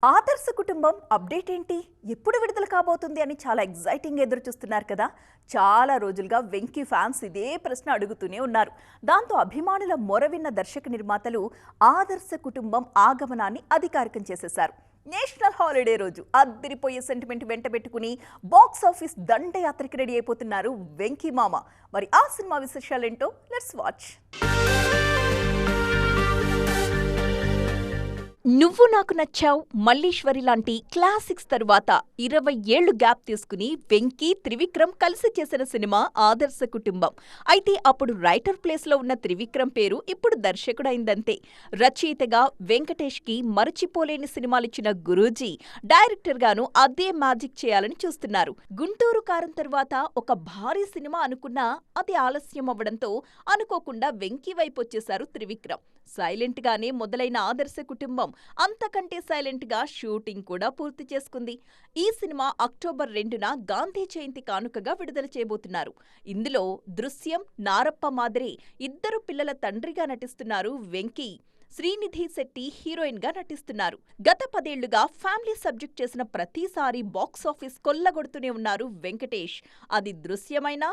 ఆదర్శ కుటుంబం అప్డేట్ ఏంటి? ఎప్పుడు విడుదల కాబోతుంది అని చాలా ఎగ్జైటింగ్ ఎదురు చూస్తున్నారు కదా. చాలా రోజులుగా వెంకీ ఫ్యాన్స్ ఇదే ప్రశ్న అడుగుతూనే ఉన్నారు. దాంతో అభిమానుల మొర విన్న దర్శక నిర్మాతలు ఆదర్శ కుటుంబం ఆగమనాన్ని అధికారికం చేసేశారు. నేషనల్ హాలిడే రోజు అద్దరిపోయే సెంటిమెంట్ వెంటబెట్టుకుని బాక్స్ ఆఫీస్ దండయాత్రకి రెడీ అయిపోతున్నారు వెంకీ మామ. మరి ఆ సినిమా విశేషాలేంటో లెట్స్ వాచ్. నువ్వు నాకు నచ్చావు, మల్లీశ్వరి లాంటి క్లాసిక్స్ తరువాత 20 ఏళ్లు గ్యాప్ తీసుకుని వెంకీ, త్రివిక్రమ్ కలిసి చేసిన సినిమా ఆదర్శ కుటుంబం. అయితే అప్పుడు రైటర్ ప్లేస్లో ఉన్న త్రివిక్రమ్ పేరు ఇప్పుడు దర్శకుడైందంతే. రచయితగా వెంకటేష్కి మరచిపోలేని సినిమాలిచ్చిన గురూజీ డైరెక్టర్గాను అదే మ్యాజిక్ చేయాలని చూస్తున్నారు. గుంటూరు కారం తర్వాత ఒక భారీ సినిమా అనుకున్నా అది ఆలస్యం అవ్వడంతో అనుకోకుండా వెంకీ వైపు వచ్చేశారు త్రివిక్రమ్. సైలెంట్ గానే మొదలైన ఆదర్శ కుటుంబం అంతకంటే సైలెంట్ గా షూటింగ్ కూడా పూర్తి చేసుకుంది. ఈ సినిమా అక్టోబర్ 2న గాంధీ జయంతి కానుకగా విడుదల చేయబోతున్నారు. ఇందులో దృశ్యం, నారప్ప మాదిరి ఇద్దరు పిల్లల తండ్రిగా నటిస్తున్నారు వెంకీ. శ్రీనిధి శెట్టి హీరోయిన్ గా నటిస్తున్నారు. గత 10 ఏళ్లుగా ఫ్యామిలీ సబ్జెక్ట్ చేసిన ప్రతిసారి బాక్సాఫీస్ కొల్లగొడుతూనే ఉన్నారు వెంకటేష్. అది దృశ్యమైనా,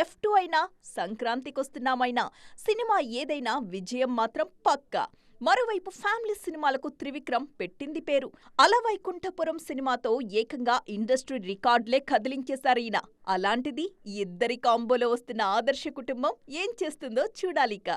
F2 అయినా, సంక్రాంతికొస్తున్నామైనా సినిమా ఏదైనా విజయం మాత్రం పక్కా. మరోవైపు ఫ్యామిలీ సినిమాలకు త్రివిక్రమ్ పెట్టింది పేరు. అలవైకుంఠపురం సినిమాతో ఏకంగా ఇండస్ట్రీ రికార్డులే కదిలించేశారీయన. అలాంటిది ఇద్దరి కాంబోలో వస్తున్న ఆదర్శ కుటుంబం ఏం చేస్తుందో చూడాలిక.